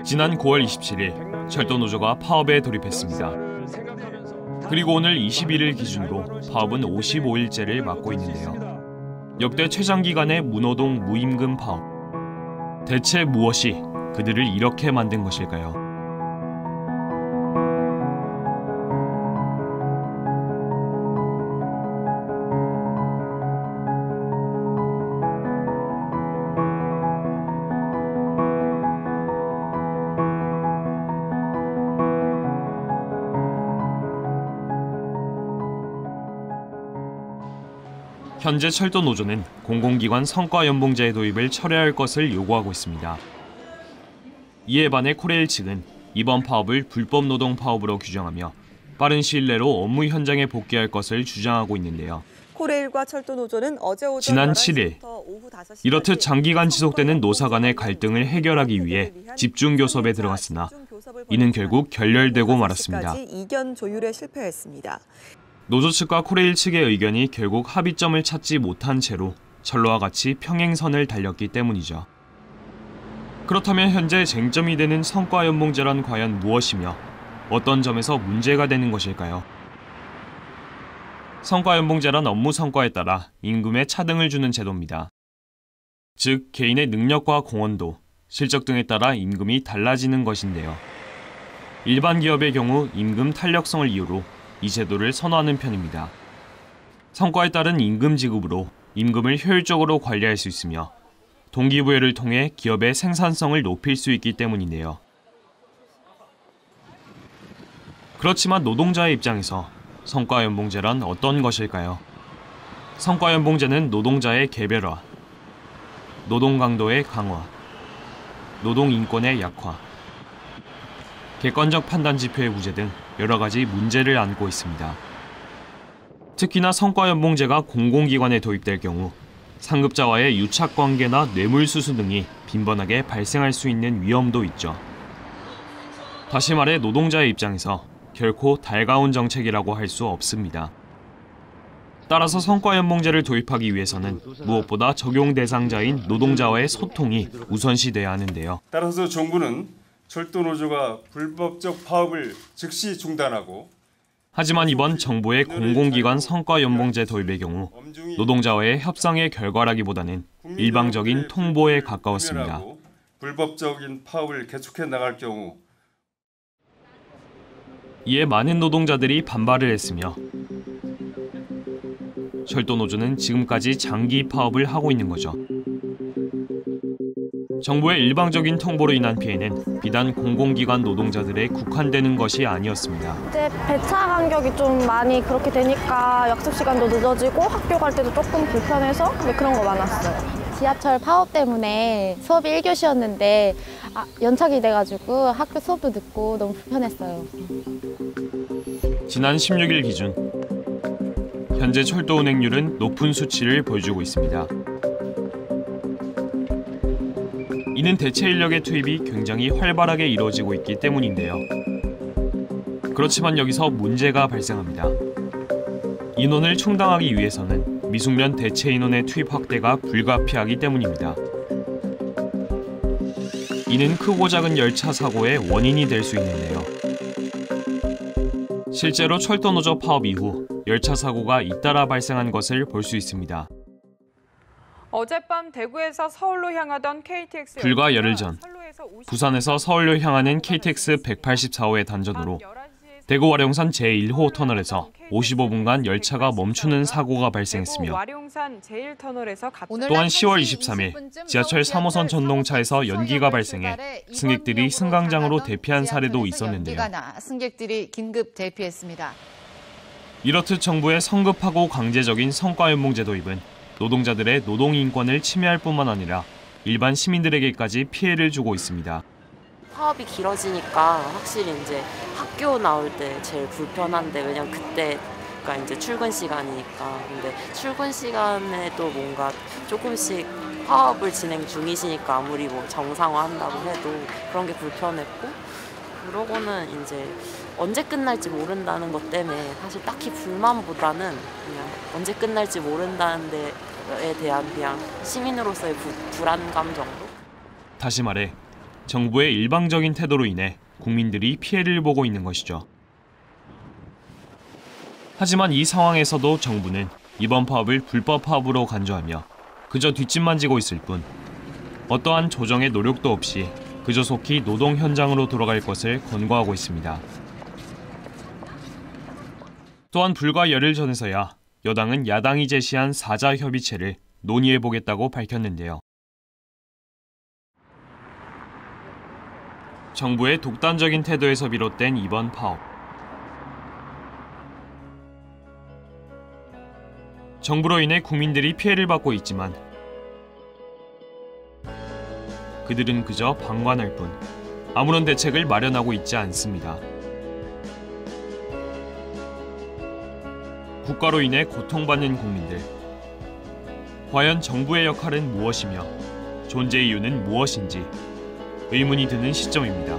지난 9월 27일 철도노조가 파업에 돌입했습니다. 그리고 오늘 21일 기준으로 파업은 55일째를 맞고 있는데요. 역대 최장기간의 무노동 무임금 파업. 대체 무엇이 그들을 이렇게 만든 것일까요? 현재 철도노조는 공공기관 성과연봉제 도입을 철회할 것을 요구하고 있습니다. 이에 반해 코레일 측은 이번 파업을 불법 노동 파업으로 규정하며 빠른 시일 내로 업무 현장에 복귀할 것을 주장하고 있는데요. 코레일과 철도노조는 어제 오전 지난 7일 이렇듯 장기간 지속되는 노사 간의 갈등을 해결하기 위해 집중교섭에 들어갔으나 이는 결국 결렬되고 말았습니다. 이견 조율에 실패했습니다. 노조 측과 코레일 측의 의견이 결국 합의점을 찾지 못한 채로 철로와 같이 평행선을 달렸기 때문이죠. 그렇다면 현재 쟁점이 되는 성과연봉제란 과연 무엇이며 어떤 점에서 문제가 되는 것일까요? 성과연봉제란 업무 성과에 따라 임금에 차등을 주는 제도입니다. 즉, 개인의 능력과 공헌도, 실적 등에 따라 임금이 달라지는 것인데요. 일반 기업의 경우 임금 탄력성을 이유로 이 제도를 선호하는 편입니다. 성과에 따른 임금 지급으로 임금을 효율적으로 관리할 수 있으며 동기부여를 통해 기업의 생산성을 높일 수 있기 때문인데요. 그렇지만 노동자의 입장에서 성과연봉제란 어떤 것일까요? 성과연봉제는 노동자의 개별화, 노동 강도의 강화, 노동 인권의 약화, 객관적 판단 지표의 부재 등 여러 가지 문제를 안고 있습니다. 특히나 성과연봉제가 공공기관에 도입될 경우 상급자와의 유착관계나 뇌물수수 등이 빈번하게 발생할 수 있는 위험도 있죠. 다시 말해 노동자의 입장에서 결코 달가운 정책이라고 할 수 없습니다. 따라서 성과연봉제를 도입하기 위해서는 무엇보다 적용 대상자인 노동자와의 소통이 우선시돼야 하는데요. 따라서 정부는 철도노조가 불법적 파업을 즉시 중단하고 하지만 이번 정부의 공공기관 성과연봉제 도입의 경우 노동자와의 협상의 결과라기보다는 일방적인 통보에 가까웠습니다. 불법적인 파업을 계속해 나갈 경우 이에 많은 노동자들이 반발을 했으며 철도노조는 지금까지 장기 파업을 하고 있는 거죠. 정부의 일방적인 통보로 인한 피해는 비단 공공기관 노동자들에 국한되는 것이 아니었습니다. 이제 배차 간격이 좀 많이 그렇게 되니까 약속 시간도 늦어지고 학교 갈 때도 조금 불편해서 그런 거 많았어요. 지하철 파업 때문에 수업이 1교시였는데 연착이 돼가지고 학교 수업도 늦고 너무 불편했어요. 지난 16일 기준 현재 철도 운행률은 높은 수치를 보여주고 있습니다. 이는 대체 인력의 투입이 굉장히 활발하게 이루어지고 있기 때문인데요. 그렇지만 여기서 문제가 발생합니다. 인원을 충당하기 위해서는 미숙련 대체 인원의 투입 확대가 불가피하기 때문입니다. 이는 크고 작은 열차 사고의 원인이 될 수 있는데요. 실제로 철도노조 파업 이후 열차 사고가 잇따라 발생한 것을 볼 수 있습니다. 어젯밤 대구에서 서울로 향하던 KTX 불과 열흘 전 부산에서 서울로 향하는 KTX 184호의 단전으로 대구 와룡산 제1호 터널에서 55분간 열차가 멈추는 사고가 발생했으며 또한 10월 23일 지하철 3호선 전동차에서 연기가 발생해 승객들이 승강장으로 대피한 사례도 있었는데요. 승객들이 긴급 대피했습니다. 이렇듯 정부의 성급하고 강제적인 성과연봉제 도입은 노동자들의 노동 인권을 침해할 뿐만 아니라 일반 시민들에게까지 피해를 주고 있습니다. 파업이 길어지니까 확실히 이제 학교 나올 때 제일 불편한데 왜냐면 그때가 이제 출근 시간이니까 근데 출근 시간에도 뭔가 조금씩 파업을 진행 중이시니까 아무리 뭐 정상화한다고 해도 그런 게 불편했고 그러고는 이제 언제 끝날지 모른다는 것 때문에 사실 딱히 불만보다는 그냥 언제 끝날지 모른다는 데에 대한 그냥 시민으로서의 불안감 정도? 다시 말해 정부의 일방적인 태도로 인해 국민들이 피해를 보고 있는 것이죠. 하지만 이 상황에서도 정부는 이번 파업을 불법 파업으로 간주하며 그저 뒷짐만 지고 있을 뿐 어떠한 조정의 노력도 없이 그저 속히 노동 현장으로 돌아갈 것을 권고하고 있습니다. 또한 불과 열흘 전에서야 여당은 야당이 제시한 4자 협의체를 논의해보겠다고 밝혔는데요. 정부의 독단적인 태도에서 비롯된 이번 파업. 정부로 인해 국민들이 피해를 받고 있지만 그들은 그저 방관할 뿐 아무런 대책을 마련하고 있지 않습니다. 국가로 인해 고통받는 국민들. 과연 정부의 역할은 무엇이며 존재 이유는 무엇인지 의문이 드는 시점입니다.